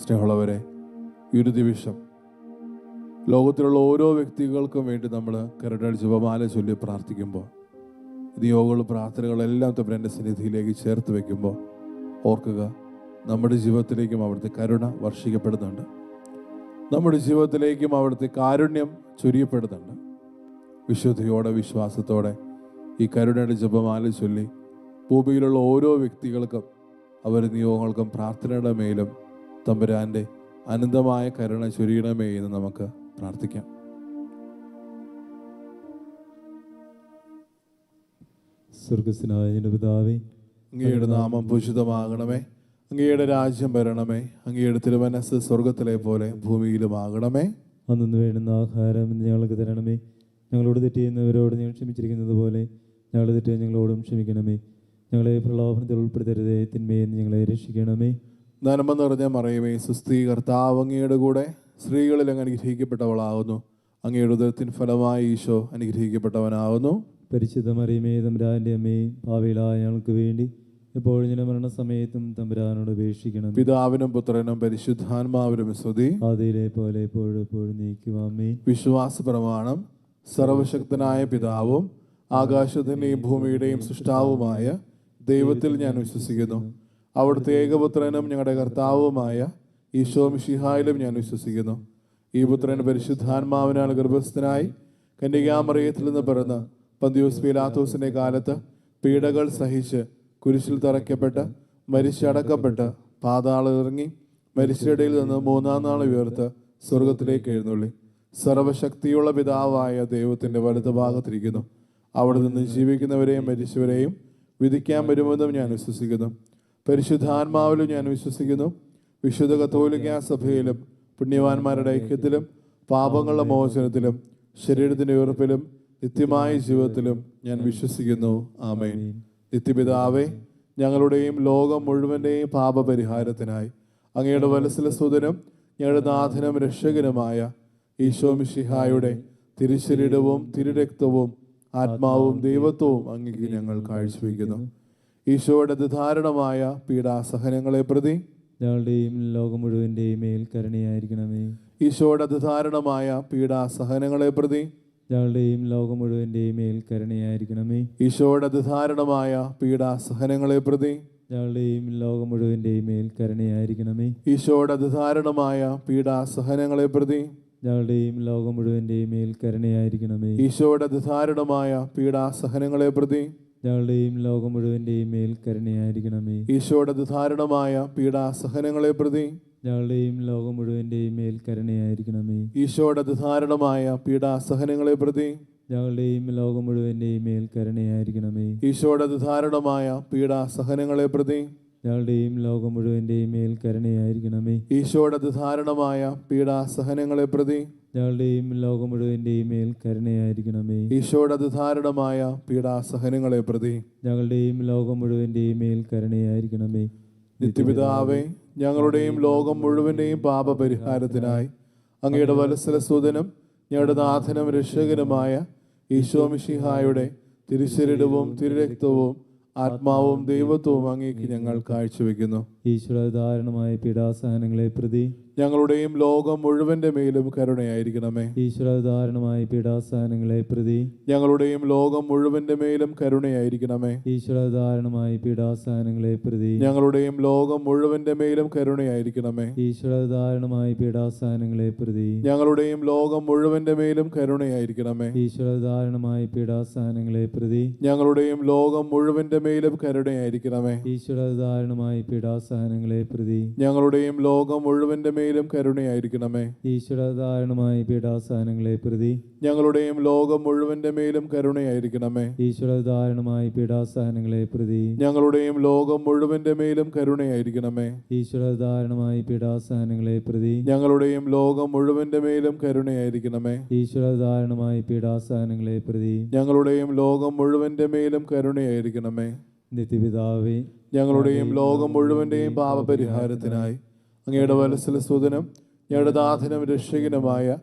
സ്നേഹമുള്ളവരെ, ഈ ഒരു നിമിഷം ലോകത്തിലുള്ള ഓരോ വ്യക്തികൾക്കും വേണ്ടി നമ്മൾ കരുണയുടെ ജപമാല ചൊല്ലി പ്രാർത്ഥിക്കുമ്പോൾ, നിയോഗങ്ങളും പ്രാർത്ഥനകളെല്ലാം തമ്മിൽ സന്നിധിയിലേക്ക് ചേർത്ത് വയ്ക്കുമ്പോൾ ഓർക്കുക, നമ്മുടെ ജീവിതത്തിലേക്കും അവിടുത്തെ കരുണ വർഷിക്കപ്പെടുന്നുണ്ട്. നമ്മുടെ ജീവിതത്തിലേക്കും അവിടുത്തെ കാരുണ്യം ചൊരിയപ്പെടുന്നുണ്ട്. വിശുദ്ധിയോടെ, വിശ്വാസത്തോടെ ഈ കരുണയുടെ ജപമാല ചൊല്ലി ഭൂമിയിലുള്ള ഓരോ വ്യക്തികൾക്കും അവരുടെ നിയോഗങ്ങൾക്കും പ്രാർത്ഥനയുടെ മേലും തമ്പുരാൻ്റെ അനന്തമായ കരുണ ചൊരിയണമേ എന്ന് നമുക്ക് പ്രാർത്ഥിക്കാം. സ്വർഗസ്നായ ഞങ്ങളുടെ പിതാവേ, അങ്ങയുടെ നാമം പൂജിതമാകണമേ. അങ്ങയുടെ രാജ്യം വരണമേ. അങ്ങയുടെ തിരുമനസ്സ് സ്വർഗത്തിലെ പോലെ ഭൂമിയിലുമാകണമേ. അന്നു വേണ്ടുന്ന ആഹാരം ഇന്ന് ഞങ്ങൾക്ക് തരണമേ. ഞങ്ങളോട് തെറ്റ് ചെയ്യുന്നവരോട് ഞങ്ങൾ ക്ഷമിച്ചിരിക്കുന്നത് പോലെ ഞങ്ങളുടെ തെറ്റ് ഞങ്ങളോടും ക്ഷമിക്കണമേ. ഞങ്ങളെ പ്രലോഭനത്തിൽ ഉൾപ്പെടുത്തരുതേ, തിന്മയിൽ നിന്ന് ഞങ്ങളെ രക്ഷിക്കണമേ. നന്മ നിറഞ്ഞ മറിയമേ, സുസ്ഥി, കർത്താവ് അങ്ങയുടെ കൂടെ സ്ത്രീകളിൽ അങ്ങ് അനുഗ്രഹിക്കപ്പെട്ടവളാകുന്നു. അങ്ങയുടെ ഉദരത്തിൻ ഫലമായി ഈശോ അനുഗ്രഹിക്കപ്പെട്ടവനാകുന്നു. പരിശുദ്ധ മറിയമേ, തമ്പുരാൻ്റെ അമ്മേ, പാപികളായ ഞങ്ങൾക്ക് വേണ്ടി എപ്പോഴും ഞങ്ങളുടെ മരണസമയത്തും തമ്പുരാനോട് അപേക്ഷിക്കണം. പിതാവിനും പുത്രനും പരിശുദ്ധാത്മാവിനും സ്തുതി. ആദിയിലെ പോലെ എപ്പോഴും എപ്പോഴും നീക്കുവാമേ. വിശ്വാസ പ്രമാണം. സർവശക്തനായ പിതാവും ആകാശത്തിൻ്റെയും ഭൂമിയുടെയും സൃഷ്ടാവുമായ ദൈവത്തിൽ ഞാൻ വിശ്വസിക്കുന്നു. അവിടുത്തെ ഏകപുത്രനും ഞങ്ങളുടെ കർത്താവുമായ ഈശോ മിശിഹായിലും ഞാൻ വിശ്വസിക്കുന്നു. ഈ പുത്രൻ പരിശുദ്ധാത്മാവിനാൽ ഗർഭസ്ഥനായി കന്യകാമറിയത്തിൽ നിന്ന് പിറന്ന് പന്തിയോസ് പീലാത്തോസിന്റെ കാലത്ത് പീഡകൾ സഹിച്ച് കുരിശിൽ തറയ്ക്കപ്പെട്ട് മരിച്ചടക്കപ്പെട്ട് പാതാളമിറങ്ങി മരിച്ചയിടയിൽ നിന്ന് മൂന്നാം നാൾ ഉയർത്ത് സ്വർഗത്തിലേക്ക് എഴുന്നള്ളി സർവശക്തിയുള്ള പിതാവായ ദൈവത്തിന്റെ വലതുഭാഗത്തിരിക്കുന്നു. അവിടെ നിന്ന് ജീവിക്കുന്നവരെയും മരിച്ചവരെയും വിധിക്കാൻ വരുമെന്നും ഞാൻ വിശ്വസിക്കുന്നു. പരിശുദ്ധാത്മാവിലും ഞാൻ വിശ്വസിക്കുന്നു. വിശുദ്ധ കത്തോലിക്കാ സഭയിലും പുണ്യവാന്മാരുടെ ഐക്യത്തിലും പാപങ്ങളുടെ മോചനത്തിലും ശരീരത്തിന്റെ ഉയർപ്പിലും നിത്യമായ ജീവിതത്തിലും ഞാൻ വിശ്വസിക്കുന്നു. ആമേൻ. നിത്യപിതാവേ, ഞങ്ങളുടെയും ലോകം മുഴുവൻ്റെയും പാപപരിഹാരത്തിനായി അങ്ങയുടെ വത്സലസുതനും ഞങ്ങളുടെ നാഥനും രക്ഷകനുമായ ഈശോ മിശിഹായുടെ തിരുശരീരവും തിരുരക്തവും ആത്മാവും ദൈവത്വവും അങ്ങേക്ക് ഞങ്ങൾ കാഴ്ചവെക്കുന്നു. ഈശോയുടെ അതിദാരുണമായ പീഡാസഹനങ്ങളെ പ്രതി ഞങ്ങളുടെയും ലോകം മുഴുവൻ്റെയും മേൽ കരുണയായിരിക്കണമേ. ഈശോയുടെ അതിദാരുണമായ പീഡാസഹനങ്ങളെ പ്രതി ഞങ്ങളുടെയും ലോകം മുഴുവൻ്റെയും മേൽ കരുണയായിരിക്കണമേ. ഈശോയുടെ അതിദാരുണമായ പീഡാസഹനങ്ങളെ പ്രതി ഞങ്ങളുടെയും ലോകം മുഴുവൻ്റെയും മേൽ കരുണയായിരിക്കണമേ. ഈശോയുടെ അതിദാരുണമായ പീഡാസഹനങ്ങളെ പ്രതി ഞങ്ങളുടെയും ലോകം മുഴുവൻ്റെയും മേൽ കരുണയായിരിക്കണമേ. ഈശോയുടെ അതിദാരുണമായ പീഡാസഹനങ്ങളെ പ്രതി ഞങ്ങളുടെയും ലോകം മുഴുവൻ്റെയും മേൽ കരുണയായിരിക്കണമേ. ഈശോയുടെ അതിദാരുണമായ പീഡാസഹനങ്ങളെ പ്രതി ഞങ്ങളുടെയും ലോകം മുഴുവൻ്റെയും മേൽ കരുണയായിരിക്കണമേ. ഈശോയുടെ അതിദാരുണമായ പീഡാസഹനങ്ങളെ പ്രതി ഞങ്ങളുടെയും ലോകം മുഴുവൻ്റെയും മേൽ കരുണയായിരിക്കണമേ. ഈശോയുടെ അതിദാരുണമായ പീഡാസഹനങ്ങളെ പ്രതി ഞങ്ങളുടെയും ലോകം മുഴുവൻ്റെയും മേൽ കരുണയായിരിക്കണമേ. ഈശോയുടെ അതിദാരുണമായ പീഡാസഹനങ്ങളെ പ്രതി ഞങ്ങളുടെയും ലോകം മുഴുവൻ്റെയും മേൽ കരുണയായിരിക്കണമേ. ഈശോയുടെ അതിദാരുണമായ പീഡാസഹനങ്ങളെ പ്രതി ഞങ്ങളുടെയും ലോകം മുഴുവൻ്റെയും മേൽ കരുണയായിരിക്കണമേ. നിത്യപിതാവേ, ഞങ്ങളുടെയും ലോകം മുഴുവൻ്റെയും പാപപരിഹാരത്തിനായി അങ്ങയുടെ വത്സലസുതനും ഞങ്ങളുടെ നാഥനും രക്ഷകനുമായ ഈശോ മിശിഹായുടെ തിരുശരീരവും തിരുരക്തവും ആത്മാവും ദൈവത്വവും അങ്ങേക്ക് ഞങ്ങൾ കാഴ്ചവെക്കുന്നു. ഈശ്വരധാരണമായ പീഡാസഹനങ്ങളെ പ്രതി ഞങ്ങളുടെയും ലോകം മുഴുവന്റെ മേലും കരുണയായിരിക്കണമേ. ഈശ്വരധാരണമായ പീഡാസഹനങ്ങളെ പ്രതി ഞങ്ങളുടെയും ലോകം മുഴുവന്റെ മേലും കരുണയായിരിക്കണമേ. ഈശ്വരധാരണമായ പീഡാസഹനങ്ങളെ പ്രതി ഞങ്ങളുടെയും ലോകം മുഴുവന്റെ മേലും കരുണയായിരിക്കണമേ. ഈശ്വരധാരണമായ പീഡാസഹനങ്ങളെ പ്രതി ഞങ്ങളുടെയും ലോകം മുഴുവന്റെ മേലും കരുണയായിരിക്കണമേ. ഈശ്വരധാരണമായ പീഡാസഹനങ്ങളെ പ്രതി ഞങ്ങളുടെയും ലോകം മുഴുവന്റെ മേലും കരുണയായിരിക്കണമേ. ഈശ്വരധാരണമായ പീഡാസഹനങ്ങളെ പ്രതി ഞങ്ങളുടെയും ലോകം മുഴുവന്റെ മേലും കരുണയായിരിക്കണമേ. ഈശ്വരധാരണമായ പീഡാസഹനങ്ങളെ പ്രതി ഞങ്ങളുടെയും ലോകം മുഴുവന്റെ മേലും കരുണയായിരിക്കണമേ. ഈശ്വരധാരണമായ പീഡാസഹനങ്ങളെ പ്രതി ഞങ്ങളുടെയും ലോകം മുഴുവന്റെ മേലും കരുണയായിരിക്കണമേ. ഈശ്വരധാരണമായ പീഡാസഹനങ്ങളെ പ്രതി ഞങ്ങളുടെയും ലോകം മുഴുവന്റെ മേലും കരുണയായിരിക്കണമേ. ഈശ്വരധാരണമായ പീഡാസഹനങ്ങളെ പ്രതി ഞങ്ങളുടെയും ലോകം മുഴുവന്റെ മേലും കരുണയായിരിക്കണമേ. നിത്യപിതാവേ, ഞങ്ങളുടെയും ലോകം മുഴുവന്റെയും പാപപരിഹാരത്തിനായി അങ്ങയുടെ വത്സലസുതനും ഞങ്ങളുടെ നാഥനും രക്ഷകനുമായ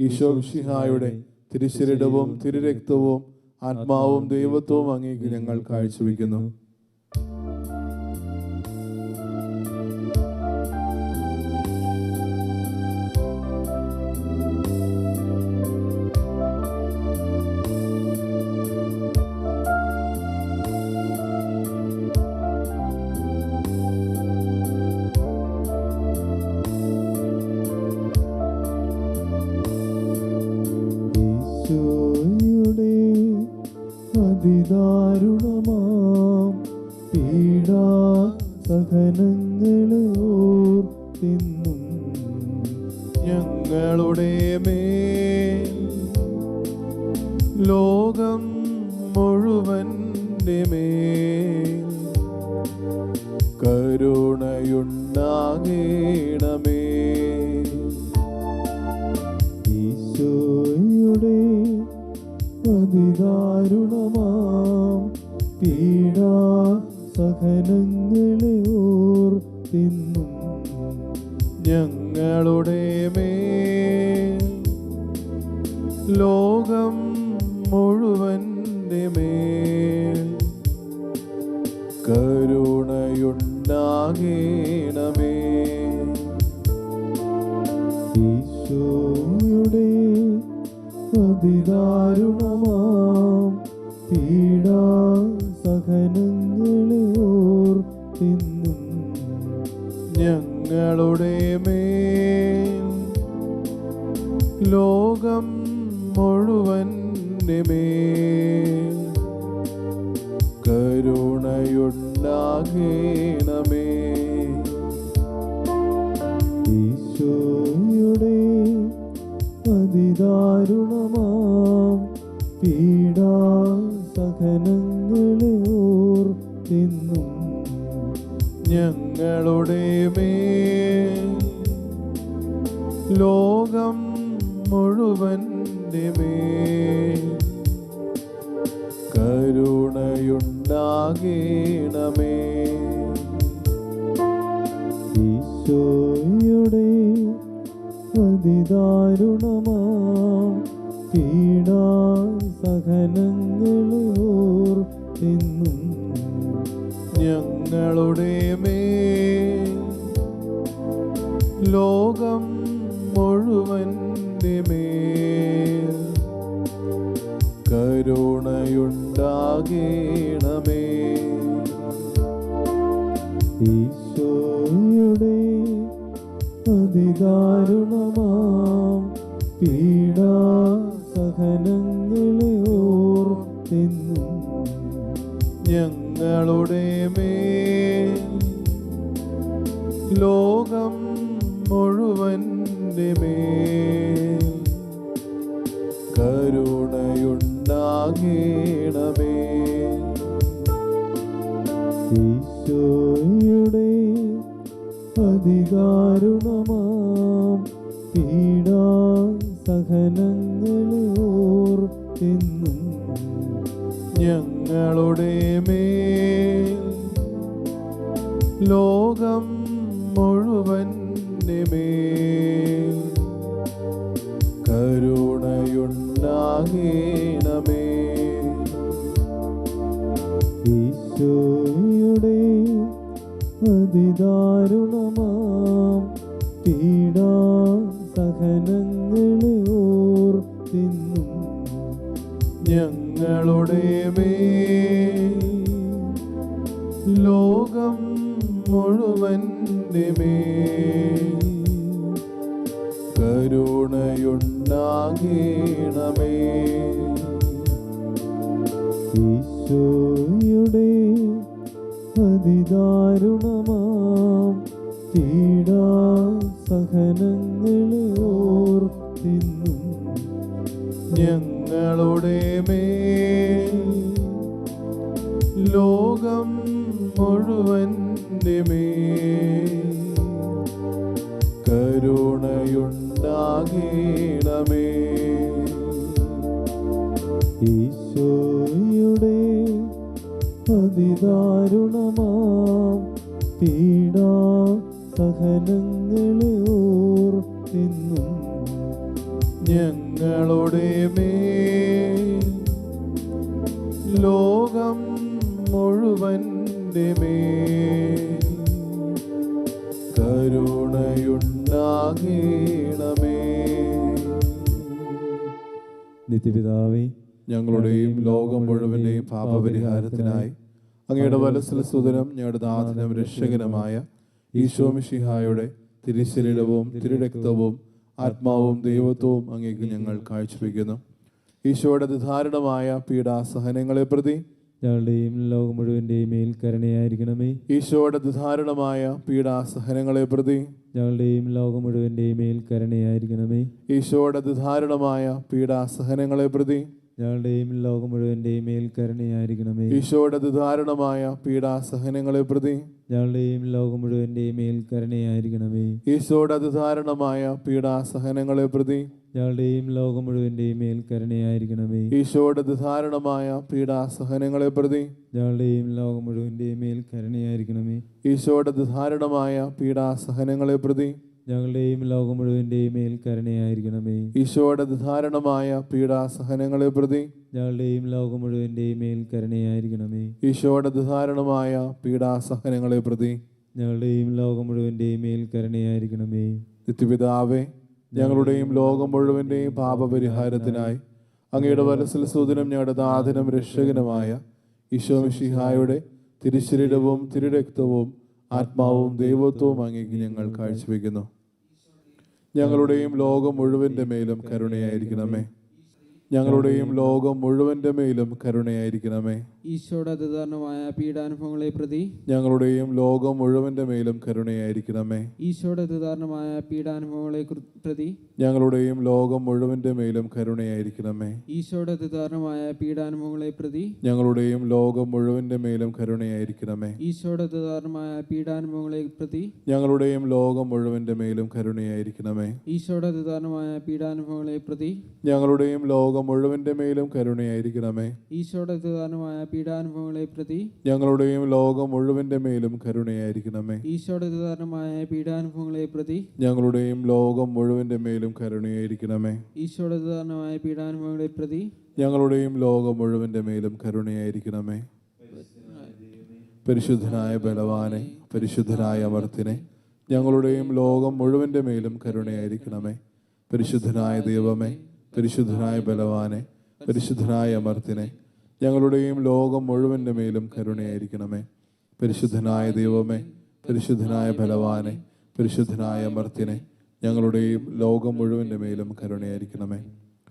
ഈശോ മിശിഹായുടെ തിരുശരീരവും തിരുരക്തവും ആത്മാവും ദൈവത്വവും അങ്ങേക്ക് ഞങ്ങൾ കാഴ്ചവെക്കുന്നു. തിന്നും ഞങ്ങളുടെ മേൽ ലോകം മുഴുവൻ്റെ മേൽ കരുണയുണ്ടാകണമേ. ഈശോയുടെ അതിദാരുണമാം പീഡാസഹനങ്ങളെ ഓർത്തിന്നും ഞങ്ങളുടെ മേൽ ലോകം മുഴുവൻ്റെ മേൽ കരുണയുണ്ടാകണമേ. ഈശോയുടെ അതിദാരുണമാം പീഡാസഹനങ്ങളെ ഓർത്തിന്നും ഞങ്ങളുടെ മേൽ ലോകം മുഴുവൻ്റെ മേൽ കരുണയുണ്ടാകണമേ. ഈശോയുടെ അതിദാരുണമാം പീഡാസഹനങ്ങളെ ഓർത്തിന്നും ഞങ്ങളുടെ മേൽ ലോകം മുഴുവൻ്റെ മേൽ കരുണയുണ്ടാകണമേ. ഈശോയുടെ അതിദാരുണമാം പീഡാസഹനങ്ങളെ ഓർത്തിന്നും ഞങ്ങളുടെ മേൽ ലോകം മുഴുവൻ്റെ മേൽ കരുണയുണ്ടാകണമേ. ഈശോയുടെ അതിദാരുണമാം പീഡാസഹനങ്ങളെ ഓർത്തിന്നും ഞങ്ങളുടെ മേൽ ലോകം മുഴുവൻ്റെ മേൽ കരുണയുണ്ടാകണമേ. ഈശോയുടെ അതിദാരുണമാം പീഡാസഹനങ്ങളെ ഓർത്തിന്നും ഞങ്ങളുടെ മേൽ ലോകം മുഴുവൻ്റെ മേൽ കരുണയുണ്ടാകണമേ. ഈശോയുടെ അതിദാരുണമാം പീഡാസഹനങ്ങളെ ഓർത്തിന്നും ഞങ്ങളുടെ മേൽ ലോകം മുഴുവൻ്റെ മേൽ കരുണയുണ്ടാകണമേ. ഈശോയുടെ അതിദാരുണമാം പീഡാസഹനങ്ങളെ ഓർത്തിന്നും ഞങ്ങളുടെ മേൽ ലോകം മുഴുവൻ്റെ മേൽ കരുണയുണ്ടാകണമേ. ഈശോയുടെ അതിദാരുണമാം പീഡാസഹനങ്ങളെ ഓർത്തിന്നും ഞങ്ങളുടെ മേൽ ലോകം മുഴുവൻ്റെ മേൽ കരുണയുണ്ടാകണമേ. നിത്യപിതാവേ, ഞങ്ങളുടെയും ലോകം മുഴുവൻ്റെയും പാപപരിഹാരത്തിനായി അങ്ങയുടെ വലസ്സല സുതനും ഞങ്ങളുടെ നാഥനും രക്ഷകനുമായ ഈശോ മിശിഹായുടെ തിരുശരീരവും തിരുരക്തവും ആത്മാവും ദൈവത്വവും അങ്ങേക്ക് ഞങ്ങൾ കാഴ്ചവെക്കുന്നു. ഈശോയുടെ അതിദാരുണമായ പീഡാസഹനങ്ങളെ പ്രതി ഞങ്ങളുടെയും ലോകം മുഴുവൻ്റെയും മേൽ കരുണയായിരിക്കണമേ. ഈശോയുടെ അതിദാരുണമായ പീഡാസഹനങ്ങളെ പ്രതി ഞങ്ങളുടെയും ലോകം മുഴുവൻ്റെയും മേൽ കരുണയായിരിക്കണമേ. ഈശോയുടെ അതിദാരുണമായ പീഡാസഹനങ്ങളെ പ്രതി ഞങ്ങളുടെയും ലോകം മുഴുവൻ്റെയും മേൽ കരുണയായിരിക്കണമേ. ഈശോയുടെ അതിദാരുണമായ പീഡാസഹനങ്ങളെ പ്രതി ഞങ്ങളുടെയും ലോകം മുഴുവൻ്റെയും മേൽ കരുണയായിരിക്കണമേ. ഈശോയുടെ അതിദാരുണമായ പീഡാസഹനങ്ങളെ പ്രതി ഞങ്ങളുടെയും ലോകം മുഴുവൻ്റെയും മേൽ കരുണയായിരിക്കണമേ. ഈശോയുടെ അതിദാരുണമായ പീഡാസഹനങ്ങളെ പ്രതി ഞങ്ങളുടെയും ലോകം മുഴുവൻ്റെയും മേൽ കരുണയായിരിക്കണമേ. ഈശോയുടെ അതിദാരുണമായ പീഡാസഹനങ്ങളെ പ്രതി ഞങ്ങളുടെയും ലോകം മുഴുവൻ്റെയും മേൽ കരുണയായിരിക്കണമേ. ഈശോയുടെ അതിദാരുണമായ പീഡാസഹനങ്ങളെ പ്രതി ഞങ്ങളുടെയും ലോകം മുഴുവൻ്റെയും മേൽ കരുണയായിരിക്കണമേ. ഈശോയുടെ അതിദാരുണമായ പീഡാസഹനങ്ങളെ പ്രതി ഞങ്ങളുടെയും ലോകം മുഴുവൻ്റെയും മേൽ കരുണയായിരിക്കണമേ. നിത്യപിതാവേ, ഞങ്ങളുടെയും ലോകം മുഴുവൻ്റെയും പാപപരിഹാരത്തിനായി അങ്ങയുടെ വലസിൽ സൂതനും ഞങ്ങളുടെ നാഥനും രക്ഷകനുമായ ഈശോ മിശിഹായുടെ തിരുശരീരവും തിരുരക്തവും ആത്മാവും ദൈവത്വവും അങ്ങേക്ക് ഞങ്ങൾ കാഴ്ചവെക്കുന്നു. ഞങ്ങളുടെയും ലോകം മുഴുവൻ്റെ മേലും കരുണയായിരിക്കണമേ. ഞങ്ങളുടെയും ലോകം മുഴുവൻ്റെ മേലും കരുണയായിരിക്കണമേ. ഈശോയുടെ അതിദാരുണമായ പീഡാനുഭവങ്ങളെ പ്രതി ഞങ്ങളുടെയും ലോകം മുഴുവൻ്റെ മേലും കരുണയായിരിക്കണമേ. ഈശോയുടെ അതിദാരുണമായ പീഡാനുഭവങ്ങളെ പ്രതി ഞങ്ങളുടെയും ലോകം മുഴുവൻ്റെ മേലും കരുണയായിരിക്കണമേ. ഈശോയുടെ അതിദാരുണമായ പീഡാനുഭവങ്ങളെ പ്രതി ഞങ്ങളുടെയും ലോകം മുഴുവൻ്റെ മേലും കരുണയായിരിക്കണമേ. ഈശോയുടെ അതിദാരുണമായ പീഡാനുഭവങ്ങളെ പ്രതി ഞങ്ങളുടെയും ലോകം മുഴുവൻ്റെ മേലും കരുണയായിരിക്കണമേ. ഈശോയുടെ അതിദാരുണമായ പീഡാനുഭവങ്ങളെ പ്രതി ഞങ്ങളുടെയും ലോകം മുഴുവൻ്റെ മേലും കരുണയായിരിക്കണമേ. ഈശോയുടെ അതിദാരുണമായ പീഡാനുഭവങ്ങളെ പ്രതി ഞങ്ങളുടെയും ലോകം മുഴുവൻ്റെ മേലും കരുണയായിരിക്കണമേ. ഈശോയുടെ അതിദാരുണമായ പീഡാനുഭവങ്ങളെ പ്രതി ഞങ്ങളുടെയും ലോകം മുഴുവൻ്റെ മേലും കരുണയായിരിക്കണമേ. ഈശോയുടെ അതിദാരുണമായ പീഡാനുഭവങ്ങളെ പ്രതി ഞങ്ങളുടെയും ലോകം മുഴുവൻ്റെ മേലും കരുണയായിരിക്കണമേ. പരിശുദ്ധനായ ബലവാനെ, പരിശുദ്ധനായ അമർത്തിനെ, ഞങ്ങളുടെയും ലോകം മുഴുവൻ്റെ മേലും കരുണയായിരിക്കണമേ. പരിശുദ്ധനായ ദൈവമേ, പരിശുദ്ധനായ ബലവാനെ, പരിശുദ്ധനായ അമർത്തിനെ, ഞങ്ങളുടെയും ലോകം മുഴുവൻ്റെ മേലും കരുണയായിരിക്കണമേ. പരിശുദ്ധനായ ദൈവമേ, പരിശുദ്ധനായ ബലവാനെ, പരിശുദ്ധനായ അമർത്തിനെ, ഞങ്ങളുടെയും ലോകം മുഴുവൻ്റെ മേലും കരുണയായിരിക്കണമേ.